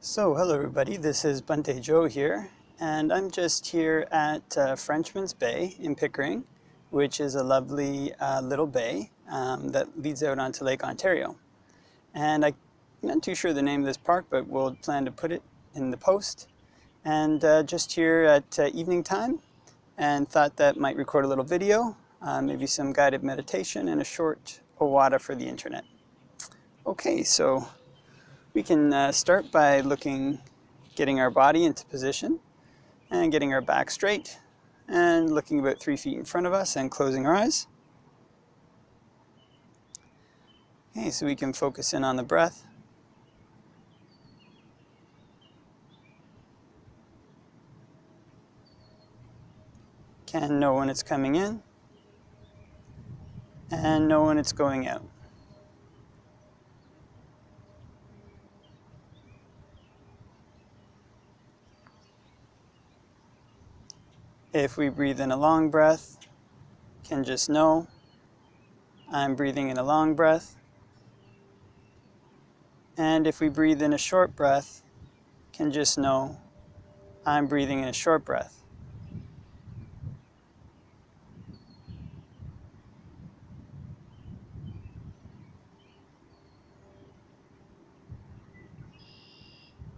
So, hello everybody, this is Bhante Joe here, and I'm just here at Frenchman's Bay in Pickering, which is a lovely little bay that leads out onto Lake Ontario. And I'm not too sure the name of this park, but we'll plan to put it in the post. And just here at evening time, and thought that might record a little video, maybe some guided meditation and a short Owada for the internet. Okay, so we can start by getting our body into position and getting our back straight and looking about 3 feet in front of us and closing our eyes. Okay, so we can focus in on the breath. Can know when it's coming in and know when it's going out. If we breathe in a long breath, can just know I'm breathing in a long breath. And if we breathe in a short breath, can just know I'm breathing in a short breath.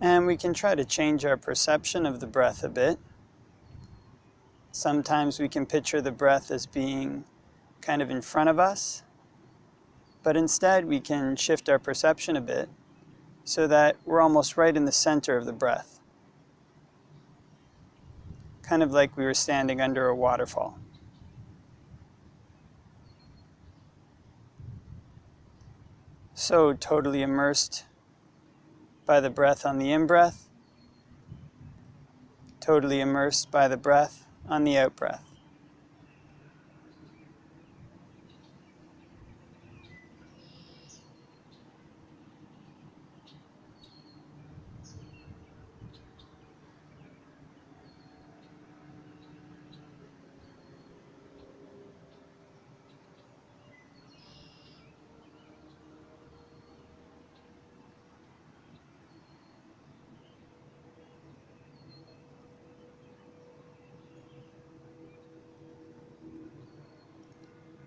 And we can try to change our perception of the breath a bit. Sometimes we can picture the breath as being kind of in front of us, but instead we can shift our perception a bit so that we're almost right in the center of the breath. Kind of like we were standing under a waterfall. So totally immersed by the breath on the in-breath, totally immersed by the breath on the out-breath.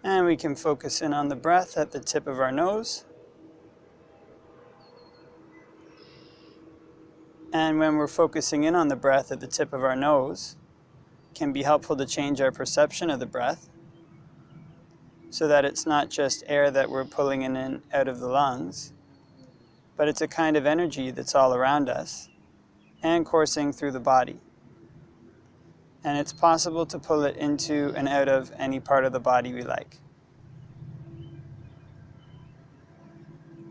And we can focus in on the breath at the tip of our nose. And when we're focusing in on the breath at the tip of our nose, it can be helpful to change our perception of the breath so that it's not just air that we're pulling in and out of the lungs, but it's a kind of energy that's all around us and coursing through the body. And it's possible to pull it into and out of any part of the body we like.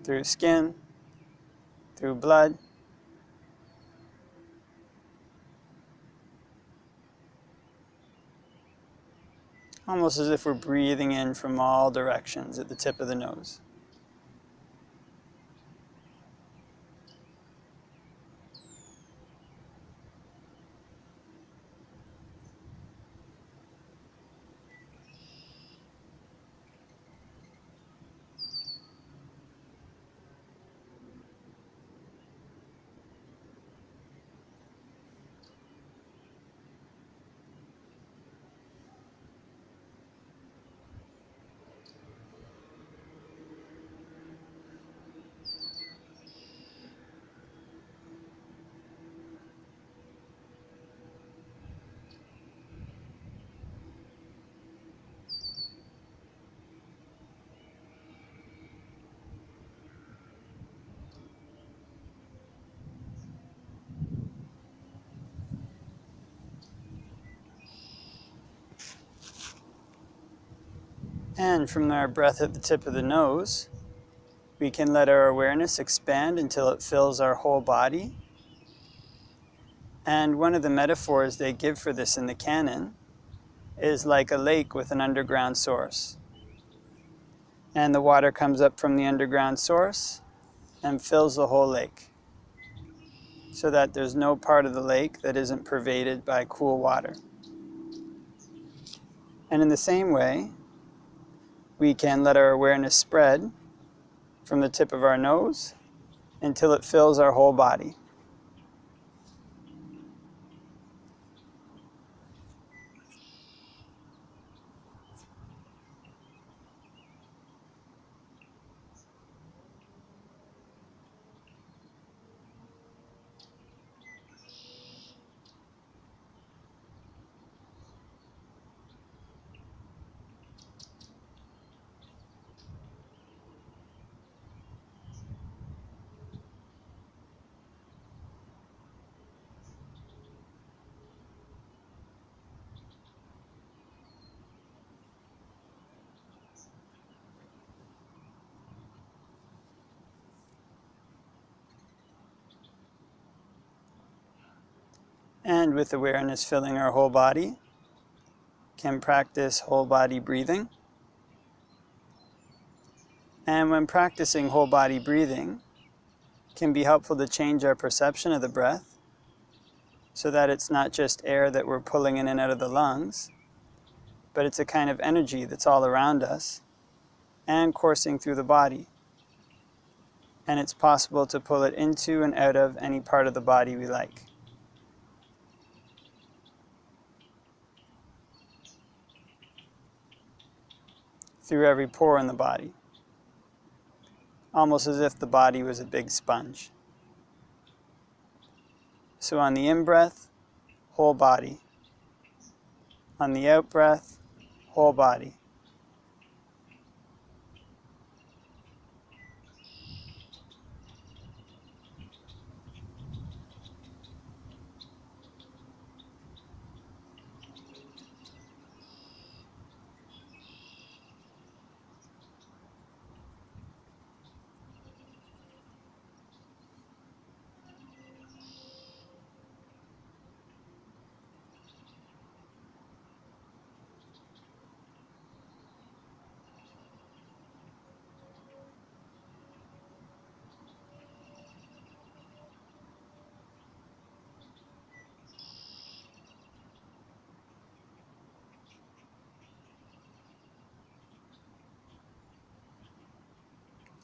Through skin, through blood, almost as if we're breathing in from all directions at the tip of the nose. And from our breath at the tip of the nose, we can let our awareness expand until it fills our whole body. And one of the metaphors they give for this in the canon is like a lake with an underground source. And the water comes up from the underground source and fills the whole lake, so that there's no part of the lake that isn't pervaded by cool water. And in the same way, we can let our awareness spread from the tip of our nose until it fills our whole body. And with awareness filling our whole body, can practice whole body breathing. And when practicing whole body breathing, can be helpful to change our perception of the breath so that it's not just air that we're pulling in and out of the lungs, but it's a kind of energy that's all around us and coursing through the body. And it's possible to pull it into and out of any part of the body we like. Through every pore in the body, almost as if the body was a big sponge. So on the in-breath, whole body. On the out-breath, whole body.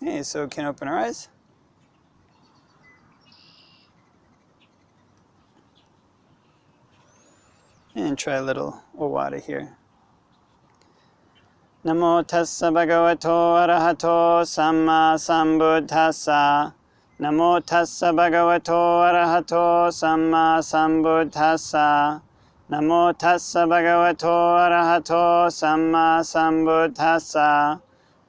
Okay, so we can open our eyes. And try a little water here. Namo tassa bhagavato arahato samma sambuddhassa. Namo tassa bhagavato arahato samma sambuddhassa. Namo tassa bhagavato arahato samma sambuddhassa.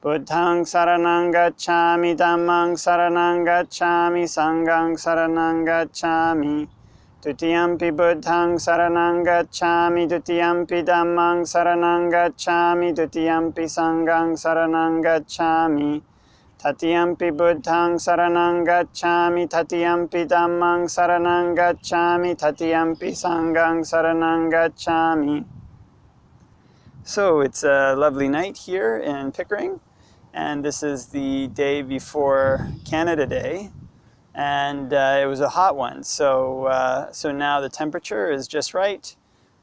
Buddhaṃ saranang gacchāmi, Dhammāṃ saranang gacchāmi, Saṅghāṃ saranang gacchāmi. Tutiyampi Buddhaṃ saranang gacchāmi, Tutiyampi Dhammāṃ saranang gacchāmi, Tutiyampi Saṅghāṃ saranang gacchāmi. Tatiyampi Buddhaṃ saranang gacchāmi, Tatiyampi Dhammāṃ saranang gacchāmi, Tatiyampi Saṅghāṃ saranang gacchāmi. So it's a lovely night here in Pickering. And this is the day before Canada Day, and it was a hot one. So now the temperature is just right,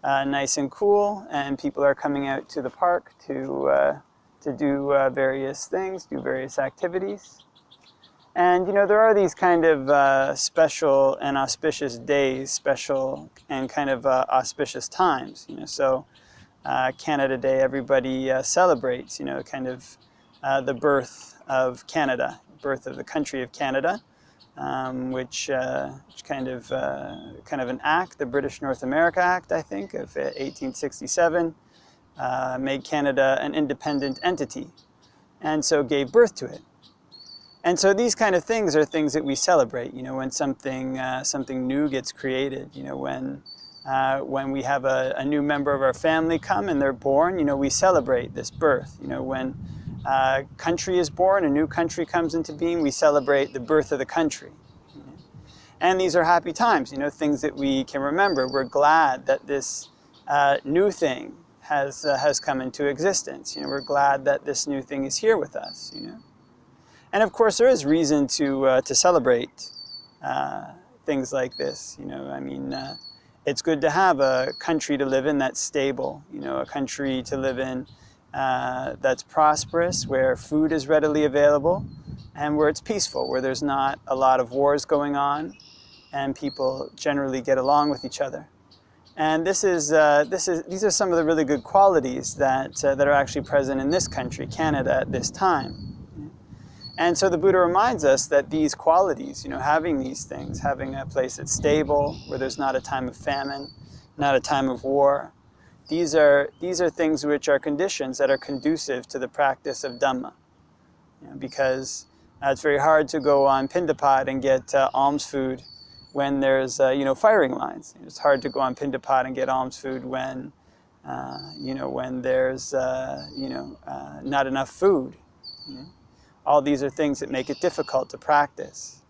nice and cool, and people are coming out to the park to do various things, do various activities. And there are these kind of special and auspicious days, special and kind of auspicious times. So Canada Day, everybody celebrates. Kind of. The birth of Canada, birth of the country of Canada, which kind of an act, the British North America Act, I think, of 1867, made Canada an independent entity, and so gave birth to it. And so these kind of things are things that we celebrate. When something new gets created. When we have a new member of our family come and they're born. We celebrate this birth. When country is born, a new country comes into being, we celebrate the birth of the country. And these are happy times, things that we can remember. We're glad that this new thing has come into existence. We're glad that this new thing is here with us. And of course, there is reason to celebrate things like this. It's good to have a country to live in that's stable. A country to live in that's prosperous, where food is readily available, and where it's peaceful, where there's not a lot of wars going on, and people generally get along with each other. And these are some of the really good qualities that are actually present in this country, Canada, at this time. And so the Buddha reminds us that these qualities, having these things, having a place that's stable, where there's not a time of famine, not a time of war. These are things which are conditions that are conducive to the practice of Dhamma. Because it's very hard to go on Pindapat and get alms food when there's firing lines. It's hard to go on Pindapat and get alms food when when there's not enough food. All these are things that make it difficult to practice.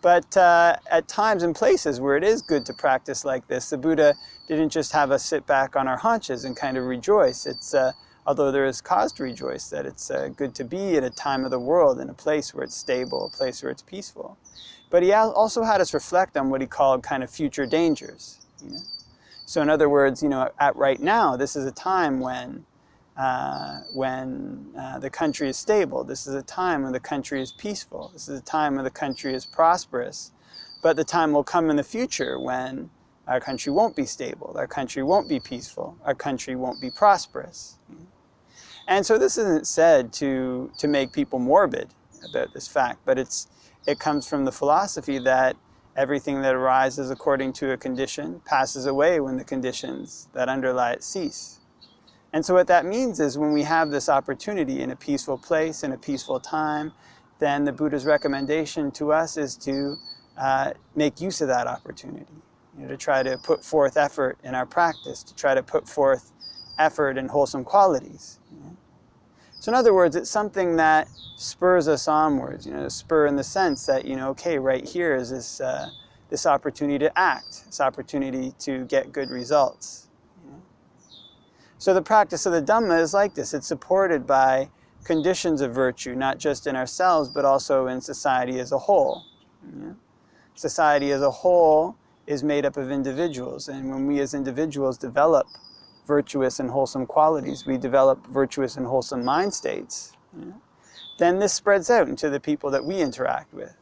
But at times and places where it is good to practice like this, the Buddha didn't just have us sit back on our haunches and kind of rejoice. It's although there is cause to rejoice that it's good to be at a time of the world, in a place where it's stable, a place where it's peaceful. But he also had us reflect on what he called kind of future dangers. You know? So in other words, at right now, this is a time when the country is stable. This is a time when the country is peaceful. This is a time when the country is prosperous. But the time will come in the future when our country won't be stable, our country won't be peaceful, our country won't be prosperous. And so this isn't said to make people morbid about this fact, but it comes from the philosophy that everything that arises according to a condition passes away when the conditions that underlie it cease. And so what that means is when we have this opportunity in a peaceful place, in a peaceful time, then the Buddha's recommendation to us is to make use of that opportunity, to try to put forth effort in our practice, to try to put forth effort in wholesome qualities. So in other words, it's something that spurs us onwards, spur in the sense that, okay, right here is this opportunity to act, this opportunity to get good results. So the practice of the Dhamma is like this. It's supported by conditions of virtue, not just in ourselves, but also in society as a whole. Society as a whole is made up of individuals, and when we as individuals develop virtuous and wholesome qualities, we develop virtuous and wholesome mind states, then this spreads out into the people that we interact with.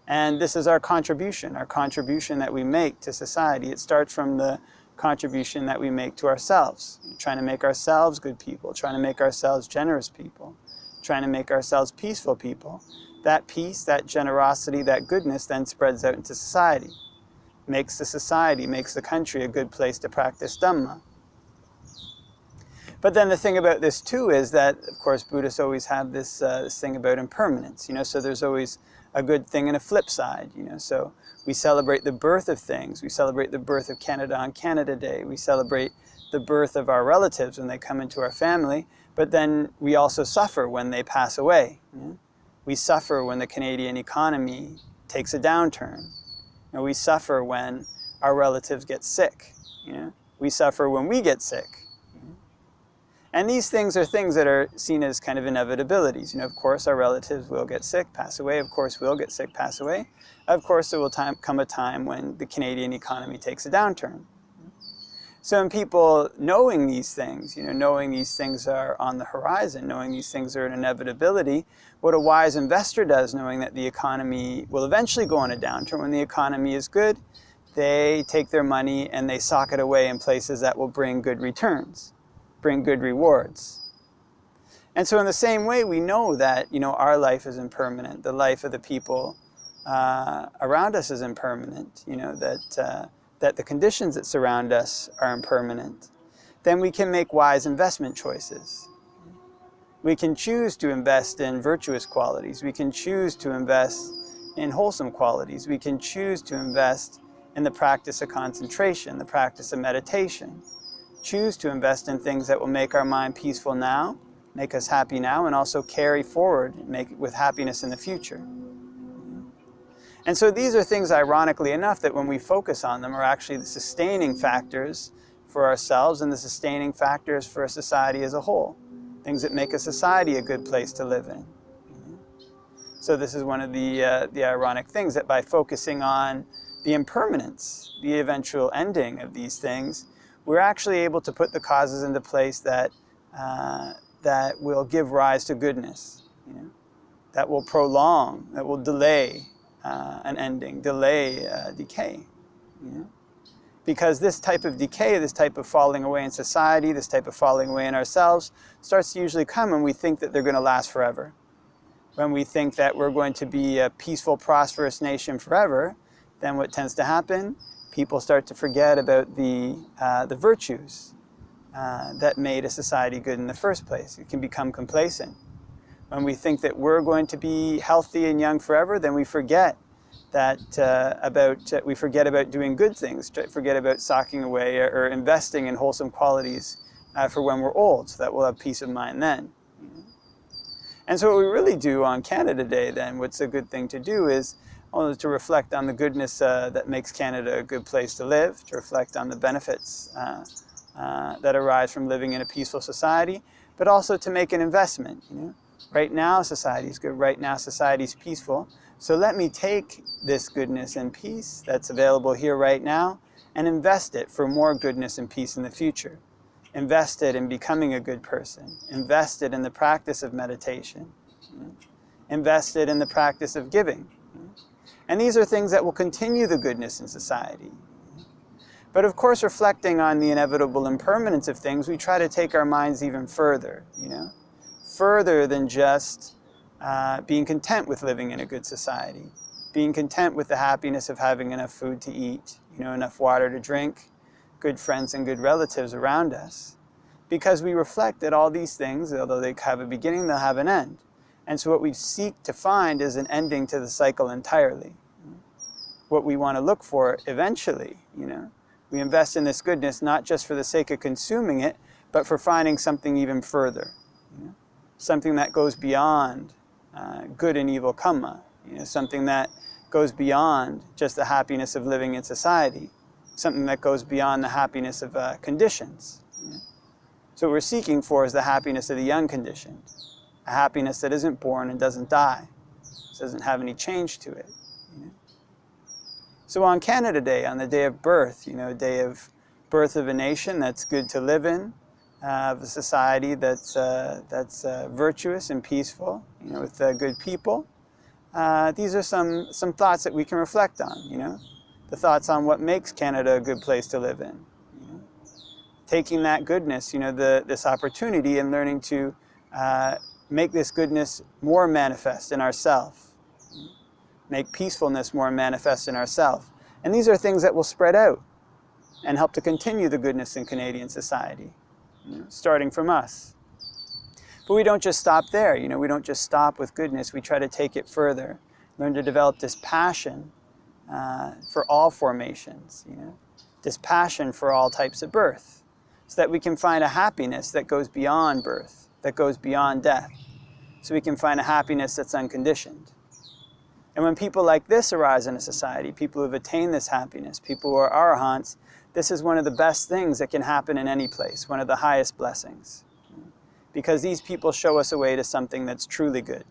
And this is our contribution that we make to society. It starts from the contribution that we make to ourselves, trying to make ourselves good people, trying to make ourselves generous people, trying to make ourselves peaceful people. That peace, that generosity, that goodness then spreads out into society. Makes the society, makes the country a good place to practice Dhamma. But then the thing about this too is that, of course, Buddhists always have this thing about impermanence, so there's always a good thing and a flip side, so we celebrate the birth of things. We celebrate the birth of Canada on Canada Day. We celebrate the birth of our relatives when they come into our family, but then we also suffer when they pass away. We suffer when the Canadian economy takes a downturn. We suffer when our relatives get sick. We suffer when we get sick. And these things are things that are seen as kind of inevitabilities. Of course, our relatives will get sick, pass away. Of course, we'll get sick, pass away. Of course, there will come a time when the Canadian economy takes a downturn. So in people knowing these things, knowing these things are on the horizon, knowing these things are an inevitability, what a wise investor does, knowing that the economy will eventually go on a downturn, when the economy is good, they take their money and they sock it away in places that will bring good returns, bring good rewards. And so in the same way, we know that, our life is impermanent. The life of the people around us is impermanent, that the conditions that surround us are impermanent. Then we can make wise investment choices. We can choose to invest in virtuous qualities. We can choose to invest in wholesome qualities. We can choose to invest in the practice of concentration, the practice of meditation. Choose to invest in things that will make our mind peaceful now, make us happy now, and also carry forward, make it with happiness in the future. And so these are things, ironically enough, that when we focus on them are actually the sustaining factors for ourselves and the sustaining factors for a society as a whole. Things that make a society a good place to live in. So this is one of the ironic things, that by focusing on the impermanence, the eventual ending of these things, we're actually able to put the causes into place that will give rise to goodness, that will prolong, that will delay an ending, delay decay. Because this type of decay, this type of falling away in society, this type of falling away in ourselves, starts to usually come when we think that they're going to last forever. When we think that we're going to be a peaceful, prosperous nation forever, then what tends to happen? People start to forget about the virtues that made a society good in the first place. It can become complacent. When we think that we're going to be healthy and young forever, then we forget we forget about doing good things, forget about socking away or investing in wholesome qualities for when we're old, so that we'll have peace of mind then. And so what we really do on Canada Day then, what's a good thing to do is to reflect on the goodness that makes Canada a good place to live, to reflect on the benefits that arise from living in a peaceful society, but also to make an investment. Right now society is good, right now society is peaceful, so let me take this goodness and peace that's available here right now and invest it for more goodness and peace in the future. Invest it in becoming a good person. Invest it in the practice of meditation. Invest it in the practice of giving. And these are things that will continue the goodness in society. But of course, reflecting on the inevitable impermanence of things, we try to take our minds even further, further than just being content with living in a good society, being content with the happiness of having enough food to eat, enough water to drink, good friends and good relatives around us. Because we reflect that all these things, although they have a beginning, they'll have an end. And so what we seek to find is an ending to the cycle entirely. What we want to look for eventually, we invest in this goodness not just for the sake of consuming it, but for finding something even further. Something that goes beyond good and evil karma. Something that goes beyond just the happiness of living in society. Something that goes beyond the happiness of conditions. So what we're seeking for is the happiness of the unconditioned. A happiness that isn't born and doesn't die. Doesn't have any change to it. So on Canada Day, on the day of birth, a day of birth of a nation that's good to live in, of a society that's virtuous and peaceful, with good people. These are some thoughts that we can reflect on, the thoughts on what makes Canada a good place to live in. Taking that goodness, this opportunity and learning to make this goodness more manifest in ourselves. Make peacefulness more manifest in ourselves. And these are things that will spread out and help to continue the goodness in Canadian society, starting from us. But we don't just stop there, we don't just stop with goodness, we try to take it further, learn to develop this passion for all formations, this passion for all types of birth, so that we can find a happiness that goes beyond birth, that goes beyond death, so we can find a happiness that's unconditioned. And when people like this arise in a society, people who have attained this happiness, people who are arahants, this is one of the best things that can happen in any place, one of the highest blessings. Because these people show us a way to something that's truly good,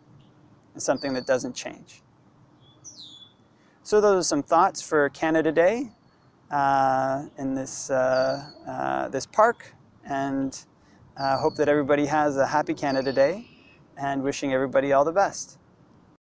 and something that doesn't change. So those are some thoughts for Canada Day in this park, and hope that everybody has a happy Canada Day, and wishing everybody all the best.